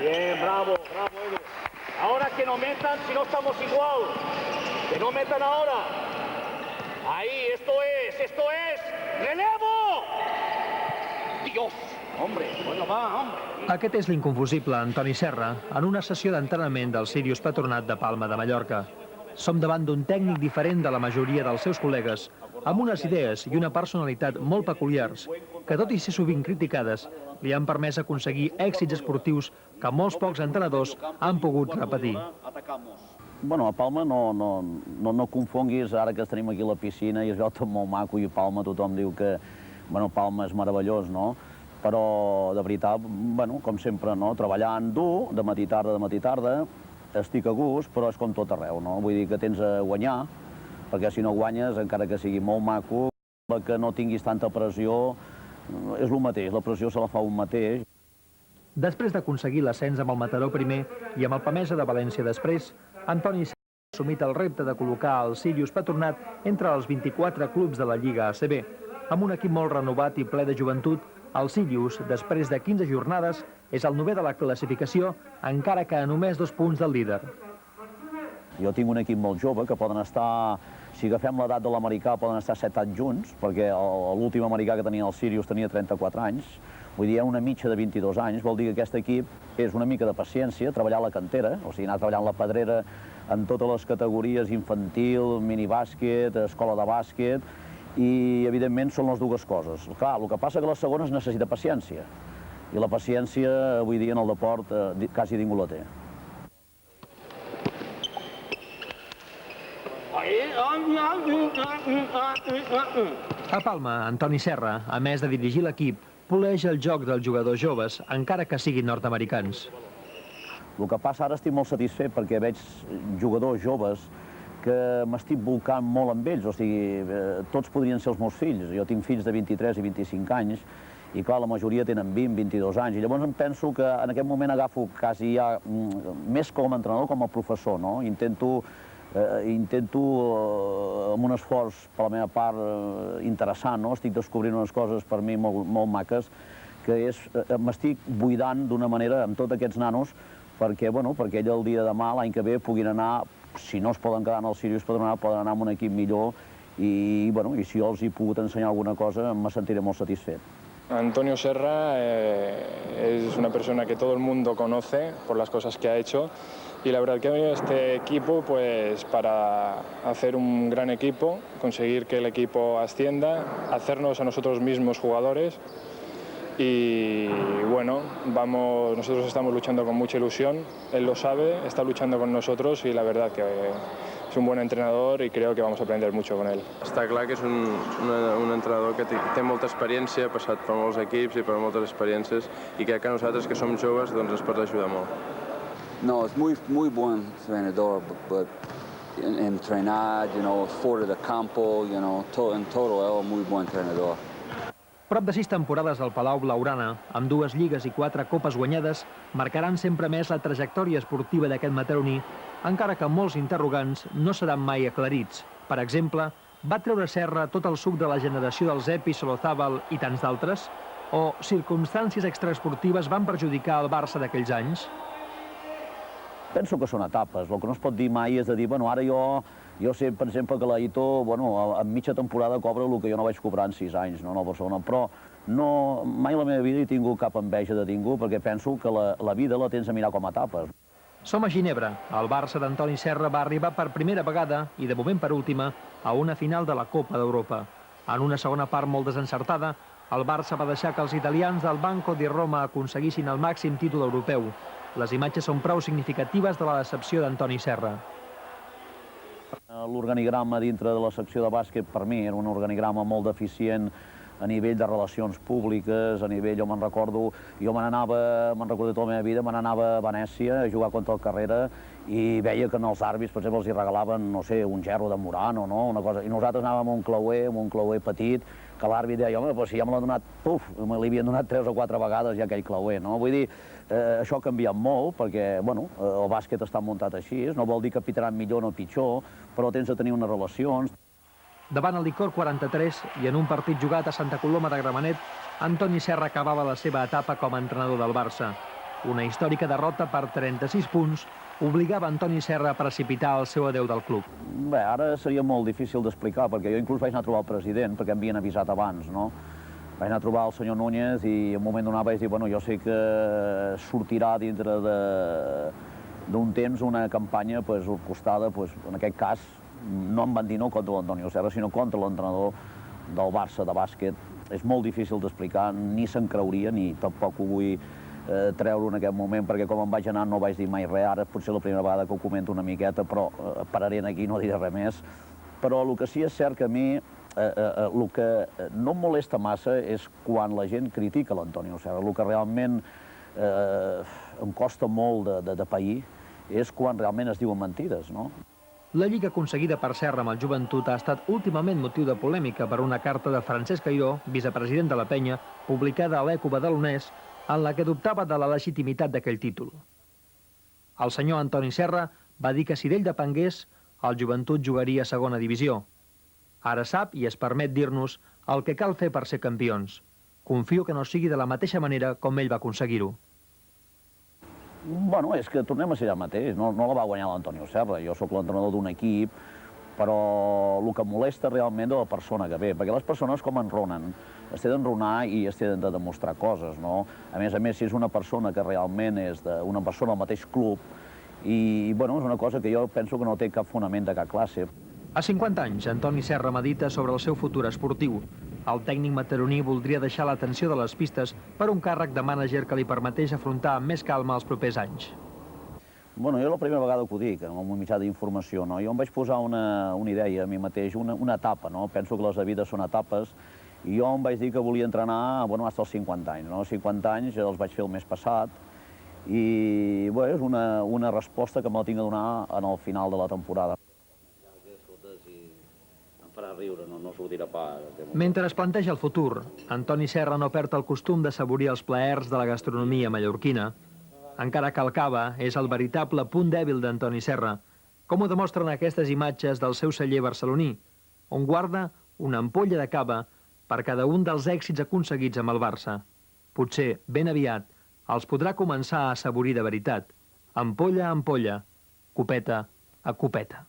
Bien, bravo, bravo, Edu. Ahora que no metan si no estamos igual. Que no metan ahora. Ahí, esto es. ¡Relevo! Dios, hombre, bueno, va, hombre. Aquest és l'inconfusible Antoni Serra en una sessió d'entrenament del Sírius Patronat de Palma de Mallorca. Som davant d'un tècnic diferent de la majoria dels seus col·legues, amb unes idees i una personalitat molt peculiars, que tot i ser sovint criticades, li han permès aconseguir èxits esportius que molts pocs entrenadors han pogut repetir. Bueno, a Palma no confonguis, ara que tenim aquí la piscina i es veu tot molt maco i a Palma tothom diu que Palma és meravellós, no? Però, de veritat, com sempre, treballant dur, de matí tarda, estic a gust, però és com tot arreu, no? Vull dir que tens a guanyar, perquè si no guanyes, encara que sigui molt maco, que no tinguis tanta pressió, és el mateix, la pressió se la fa un mateix. Després d'aconseguir l'ascens amb el Mataró primer i amb el Pamesa de València després, Antoni Serra ha assumit el repte de col·locar el Sírius Patronat entre els 24 clubs de la Lliga ACB. Amb un equip molt renovat i ple de joventut, el Sírius, després de 15 jornades, és el 9è de la classificació, encara que a només 2 punts del líder. Jo tinc un equip molt jove que poden estar, si agafem l'edat de l'americà, poden estar 7 anys junts, perquè l'últim americà que tenia el Sírius tenia 34 anys. Vull dir, una mitja de 22 anys, vol dir que aquest equip és una mica de paciència, treballar a la cantera, o sigui, anar treballant la pedrera en totes les categories, infantil, minibàsquet, escola de bàsquet, i, evidentment, són les dues coses. Clar, el que passa que la segona es necessita paciència, i la paciència, avui dia, en el deport, quasi ningú la té. A Palma, Antoni Serra, a més de dirigir l'equip, poleix el joc dels jugadors joves, encara que siguin nord-americans. El que passa ara estic molt satisfet perquè veig jugadors joves que m'estic volcant molt amb ells, o sigui, tots podrien ser els meus fills. Jo tinc fills de 23 i 25 anys i, clar, la majoria tenen 20, 22 anys. I llavors em penso que en aquest moment agafo quasi ja, més com a entrenador, com a professor, no? Intento, amb un esforç per la meva part interessant, no? Estic descobrint unes coses per mi molt maques, que és, m'estic buidant d'una manera amb tots aquests nanos perquè ells el dia de demà, l'any que ve, puguin anar, si no es poden quedar en el Sírius Patronat, poden anar amb un equip millor i si jo els he pogut ensenyar alguna cosa, me sentiré molt satisfet. Antonio Serra es una persona que todo el mundo conoce por las cosas que ha hecho y la verdad que ha venido este equipo pues para hacer un gran equipo, conseguir que el equipo ascienda, hacernos a nosotros mismos jugadores y bueno, nosotros estamos luchando con mucha ilusión, él lo sabe, está luchando con nosotros y la verdad que es un buen entrenador i crec que vamos a aprender mucho con ell. Està clar que és un entrenador que té molta experiència, ha passat per molts equips i per moltes experiències i crec que nosaltres que som joves doncs ens pot ajudar molt. No, es muy buen entrenador, but entrenar, fuera de campo, en todo, es muy buen entrenador. Prop de 6 temporades al Palau Blaugrana, amb 2 lligues i 4 copes guanyades, marcaran sempre més la trajectòria esportiva d'aquest mataroní, encara que molts interrogants no seran mai aclarits. Per exemple, va treure Serra tot el suc de la generació dels Epi, Solozábal i tants d'altres? O circumstàncies extraesportives van perjudicar el Barça d'aquells anys? Penso que són etapes. El que no es pot dir mai és de dir, ara jo sé, per exemple, que l'Aito, en mitja temporada cobra el que jo no vaig cobrar en 6 anys, no, al Barcelona, però mai a la meva vida he tingut cap enveja de ningú, perquè penso que la vida la tens a mirar com a etapes. Som a Ginebra. El Barça d'Antoni Serra va arribar per primera vegada, i de moment per última, a una final de la Copa d'Europa. En una segona part molt desencertada, el Barça va deixar que els italians del Banco di Roma aconseguissin el màxim títol europeu. Les imatges són prou significatives de la decepció d'Antoni Serra. L'organigrama dintre de la secció de bàsquet per mi era un organigrama molt deficient a nivell de relacions públiques, a nivell, me'n recordo tota la meva vida, me n'anava a Venècia a jugar contra el Carrera i veia que els àrbits, per exemple, els hi regalaven, no sé, un gerro de Murano, no? Una cosa, i nosaltres anàvem amb un clauer petit, que l'àrbit deia, home, però si ja me l'han donat, me l'havien donat 3 o 4 vegades ja aquell clauer, no? Vull dir, això ha canviat molt, perquè, el bàsquet està muntat així, no vol dir que pitaran millor o pitjor, però tens de tenir unes relacions. Davant el Licor 43 i en un partit jugat a Santa Coloma de Gramenet, Antoni Serra acabava la seva etapa com a entrenador del Barça. Una històrica derrota per 36 punts obligava Antoni Serra a precipitar el seu adeu del club. Bé, ara seria molt difícil d'explicar, perquè jo inclús vaig anar a trobar el president, perquè em havien avisat abans, no? Vaig anar a trobar el senyor Núñez i en un moment donat vaig dir, bueno, jo sé que sortirà dintre d'un temps una campanya orquestada, en aquest cas, no em van dir no contra l'Antonio Serra, sinó contra l'entrenador del Barça de bàsquet. És molt difícil d'explicar, ni se'n creuria, ni tampoc ho vull treure en aquest moment, perquè com em vaig anar no vaig dir mai res, ara potser la primera vegada que ho comento una miqueta, però pararé aquí, no diré res més. Però el que sí és cert que a mi el que no em molesta massa és quan la gent critica l'Antonio Serra. El que realment em costa molt de pair és quan realment es diuen mentides, no? La lliga aconseguida per Serra amb el Joventut ha estat últimament motiu de polèmica per una carta de Francesc Airó, vicepresident de la Penya, publicada a l'Eco badalonès, en la que dubtava de la legitimitat d'aquell títol. El senyor Antoni Serra va dir que si d'ell depengués, el Joventut jugaria a segona divisió. Ara sap i es permet dir-nos el que cal fer per ser campions. Confio que no sigui de la mateixa manera com ell va aconseguir-ho. Bueno, és que tornem a ser allà mateix. No la va guanyar l'Antonio Serra. Jo sóc l'entrenador d'un equip, però el que em molesta realment de la persona que ve, perquè les persones com enronen, es tenen d'enronar i es tenen de demostrar coses, no? A més, si és una persona que realment és una persona del mateix club, i, bueno, és una cosa que jo penso que no té cap fonament de cap classe. A 50 anys, Antoni Serra medita sobre el seu futur esportiu. El tècnic mataroní voldria deixar l'atenció de les pistes per un càrrec de mànager que li permeteix afrontar amb més calma els propers anys. Bueno, jo la primera vegada que ho dic, en un mitjà d'informació, no? Jo em vaig posar una idea a mi mateix, una etapa, no? Penso que les vides són etapes, i jo em vaig dir que volia entrenar, bueno, fins als 50 anys, no? 50 anys els vaig fer el mes passat, i, bé, és una resposta que me la tinc de donar en el final de la temporada. Mentre es planteja el futur, Antoni Serra no perd el costum de saborir els plaers de la gastronomia mallorquina, encara que el cava és el veritable punt dèbil d'Antoni Serra, com ho demostren aquestes imatges del seu celler barceloní, on guarda una ampolla de cava per cada un dels èxits aconseguits amb el Barça. Potser, ben aviat, els podrà començar a saborir de veritat, ampolla a ampolla, copeta a copeta.